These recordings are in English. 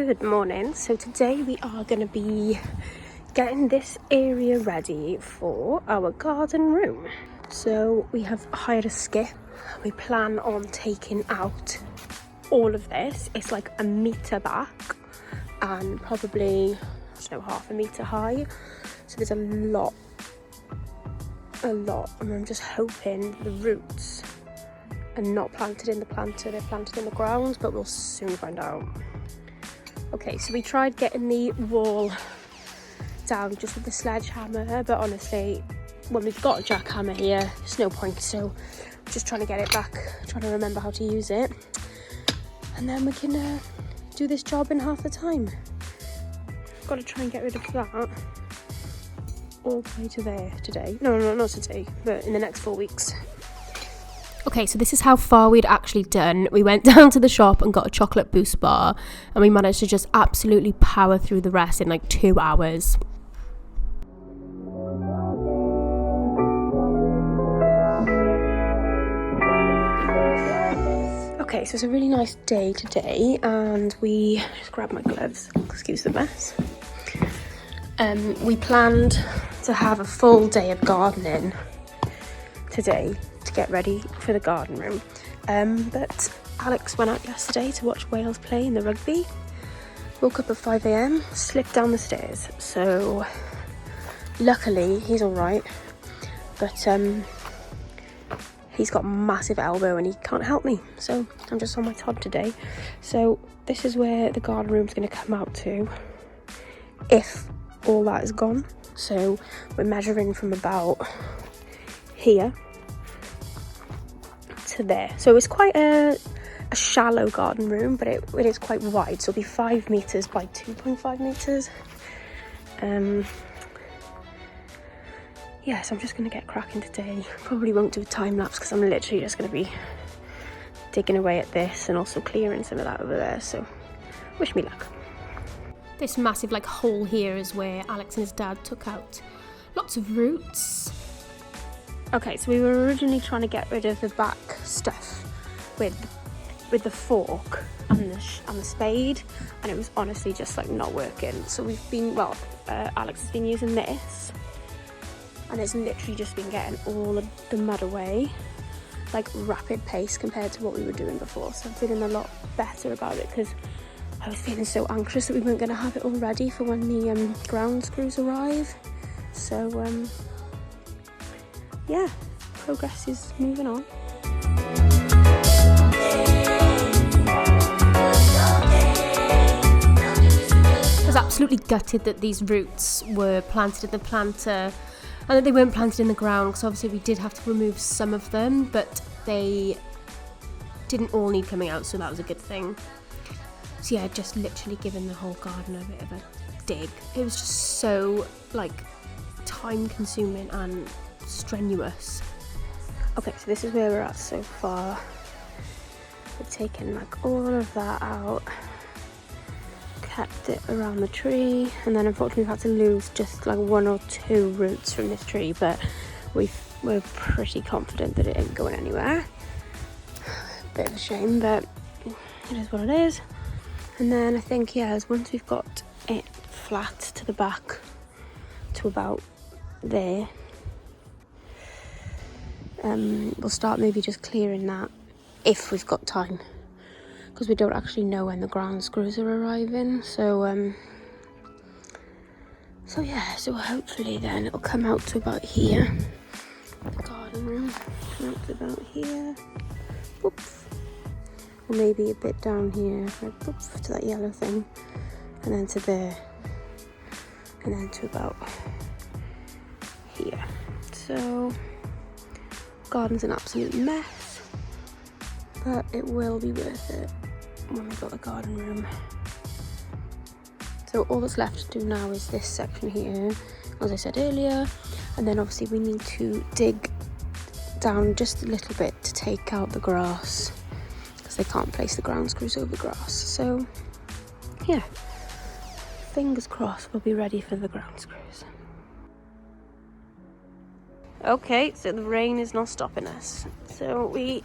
Good morning. So today we are going to be getting this area ready for our garden room. So we have hired a skip. We plan on taking out all of this. It's like a metre back and probably, I don't know, half a metre high. So there's a lot. And I'm just hoping the roots are not planted in the planter, they're planted in the ground, but we'll soon find out. Okay, so we tried getting the wall down just with the sledgehammer, but honestly, when we've got a jackhammer here, there's no point, so I'm just trying to get it back, trying to remember how to use it, and then we can do this job in half the time. Got to try and get rid of that all the way to there today. No, not today, but in the next 4 weeks. Okay, so this is how far we'd actually done. We went down to the shop and got a chocolate boost bar, and we managed to just absolutely power through the rest in like 2 hours. Okay, so it's a really nice day today, and we just grabbed my gloves, excuse the mess. We planned to have a full day of gardening today to get ready for the garden room, but Alex went out yesterday to watch Wales play in the rugby, woke up at 5 a.m, slipped down the stairs, so luckily he's all right, but he's got a massive elbow and he can't help me, so I'm just on my Todd today. So this is where the garden room's going to come out to if all that is gone. So we're measuring from about here to there. So it's quite a shallow garden room, but it is quite wide. So it'll be 5 meters by 2.5 meters. Yeah, so I'm just going to get cracking today. Probably won't do a time lapse because I'm literally just going to be digging away at this and also clearing some of that over there. So wish me luck. This massive like hole here is where Alex and his dad took out lots of roots. Okay, so we were originally trying to get rid of the back stuff with the fork and the spade, and it was honestly just like not working. So we've been, Alex has been using this, and it's literally just been getting all of the mud away, like rapid pace compared to what we were doing before. So I'm feeling a lot better about it because I was feeling so anxious that we weren't going to have it all ready for when the ground screws arrive. So yeah, progress is moving on. I was absolutely gutted that these roots were planted in the planter and that they weren't planted in the ground, because obviously we did have to remove some of them, but they didn't all need coming out, so that was a good thing. So yeah, just literally giving the whole garden a bit of a dig. It was just so like time consuming and strenuous. Okay, so this is where we're at so far. We've taken like all of that out, kept it around the tree, and then unfortunately we've had to lose just like 1 or 2 roots from this tree, but we're pretty confident that it ain't going anywhere. Bit of a shame, but it is what it is. And then I think, yeah, once we've got it flat to the back to about there, we'll start maybe just clearing that if we've got time, because we don't actually know when the ground screws are arriving. So yeah, so hopefully then it'll come out to about here. The garden room come out to about here. Oops. Or maybe a bit down here, like oops, to that yellow thing, and then to there, and then to about here. So garden's an absolute mess, but it will be worth it when we've got the garden room. So all that's left to do now is this section here, as I said earlier, and then obviously we need to dig down just a little bit to take out the grass, because they can't place the ground screws over grass. So yeah, fingers crossed we'll be ready for the ground screws. Okay, so the rain is not stopping us. So we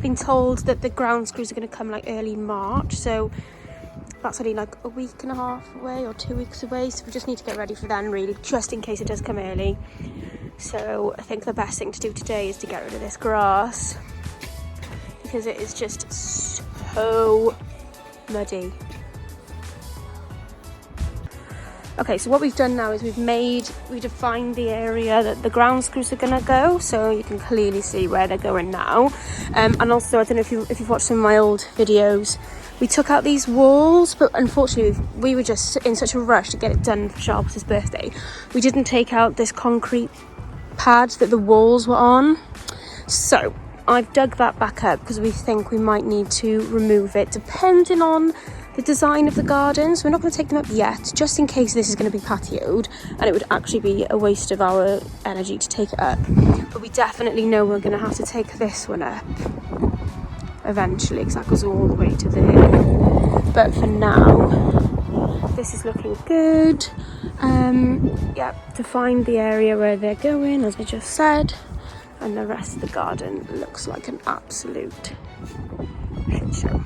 been told that the ground screws are going to come like early March, so that's only like a week and a half away or 2 weeks away, so we just need to get ready for then, really, just in case it does come early. So I think the best thing to do today is to get rid of this grass because it is just so muddy. Okay, so what we've done now is we defined the area that the ground screws are gonna go, so you can clearly see where they're going now. And also, I don't know if you've watched some of my old videos, we took out these walls, but unfortunately we were just in such a rush to get it done for Charlotte's birthday. We didn't take out this concrete pad that the walls were on. So I've dug that back up because we think we might need to remove it depending on the design of the garden. So we're not going to take them up yet, just in case this is going to be patioed and it would actually be a waste of our energy to take it up. But we definitely know we're going to have to take this one up eventually because that goes all the way to there. But for now, this is looking good. Yeah, to find the area where they're going, as I just said, and the rest of the garden looks like an absolute shit show.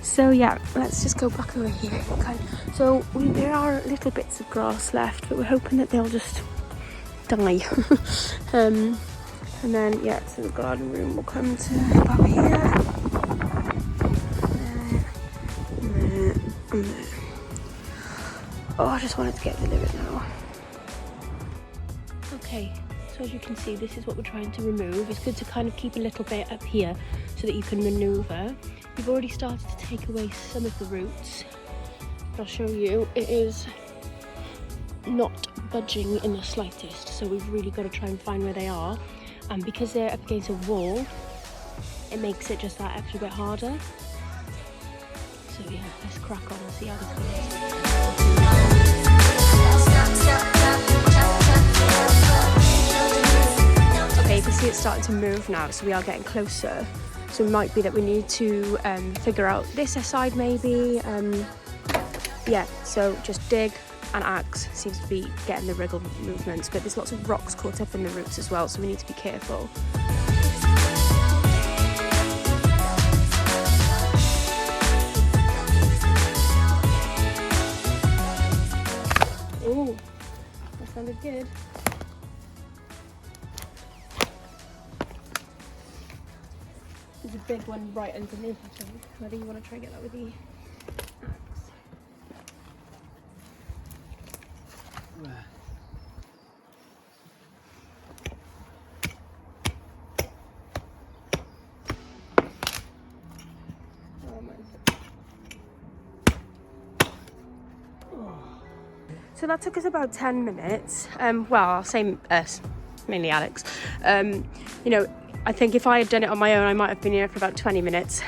So yeah, let's just go back over here. Okay. So there are little bits of grass left, but we're hoping that they'll just die. And then yeah, so the garden room will come to about here. And there. Oh, I just wanted to get rid of it now. Okay, so as you can see, this is what we're trying to remove. It's good to kind of keep a little bit up here so that you can manoeuvre. We've already started to take away some of the roots. I'll show you. It is not budging in the slightest, so we've really got to try and find where they are. And because they're up against a wall, it makes it just that extra bit harder. So yeah, let's crack on and see how this goes. Okay, you can see it's starting to move now, so we are getting closer. So it might be that we need to figure out this side maybe. Yeah, so just dig and axe seems to be getting the wriggle movements, but there's lots of rocks caught up in the roots as well, so we need to be careful. Oh, that sounded good. There's a big one right underneath, I think. Whether you want to try and get that with the axe. Where? So that took us about 10 minutes. Well, I'll say us, mainly Alex. You know, I think if I had done it on my own, I might have been here for about 20 minutes.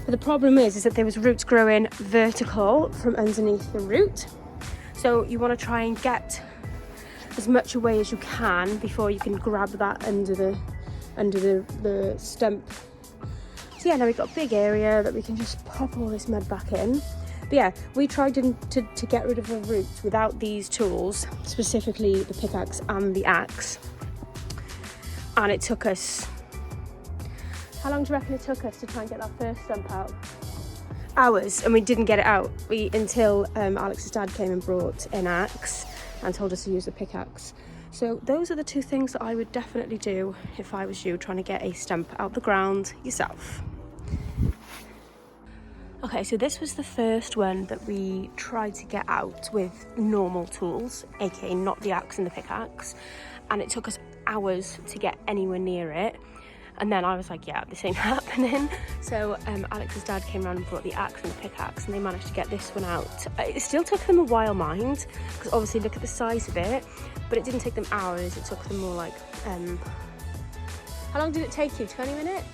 But the problem is that there was roots growing vertical from underneath the root. So you want to try and get as much away as you can before you can grab that under the stump. So yeah, now we've got a big area that we can just pop all this mud back in. But yeah, we tried to get rid of the roots without these tools, specifically the pickaxe and the axe. And it took us, how long do you reckon it took us to try and get that first stump out? Hours, and we didn't get it out until Alex's dad came and brought an axe and told us to use the pickaxe. So those are the two things that I would definitely do if I was you, trying to get a stump out the ground yourself. Okay, so this was the first one that we tried to get out with normal tools, aka not the axe and the pickaxe, and it took us hours to get anywhere near it. And then I was like, yeah, this ain't happening. So Alex's dad came around and brought the axe and the pickaxe, and they managed to get this one out. It still took them a while, mind, because obviously look at the size of it, but it didn't take them hours. It took them more like, how long did it take you? 20 minutes?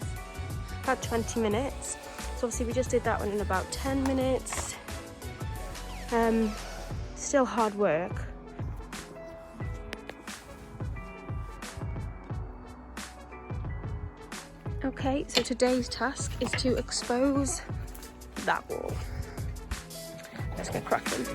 About 20 minutes. So obviously we just did that one in about 10 minutes. Still hard work. Okay, so today's task is to expose that wall. Let's get cracking.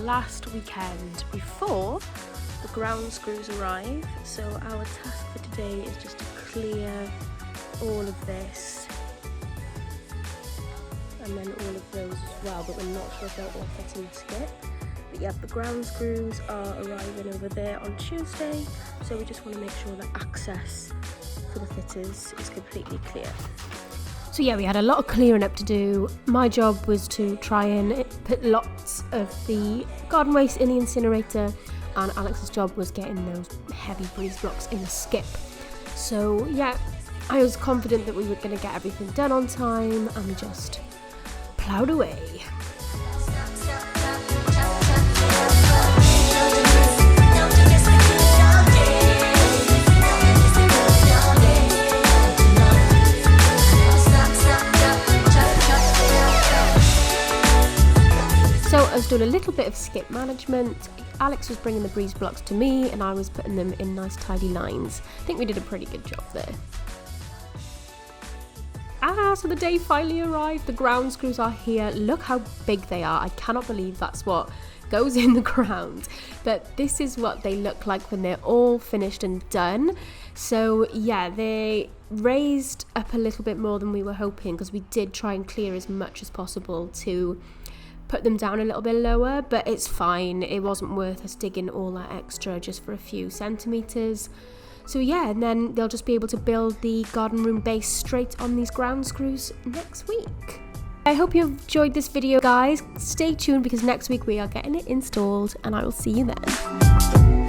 last weekend before the ground screws arrive. So our task for today is just to clear all of this and then all of those as well, but we're not sure if they'll all fit in the skip. But yeah, the ground screws are arriving over there on Tuesday, so we just want to make sure that access for the fitters is completely clear. So yeah, we had a lot of clearing up to do. My job was to try and put lots of the garden waste in the incinerator, and Alex's job was getting those heavy breeze blocks in the skip. So yeah, I was confident that we were going to get everything done on time, and we just ploughed away. So I was doing a little bit of skip management. Alex was bringing the breeze blocks to me and I was putting them in nice tidy lines. I think we did a pretty good job there. So the day finally arrived. The ground screws are here. Look how big they are. I cannot believe that's what goes in the ground. But this is what they look like when they're all finished and done. So yeah, they raised up a little bit more than we were hoping, because we did try and clear as much as possible to put them down a little bit lower, but it's fine. It wasn't worth us digging all that extra just for a few centimetres. So yeah, and then they'll just be able to build the garden room base straight on these ground screws next week. I hope you enjoyed this video, guys. Stay tuned because next week we are getting it installed and I will see you then.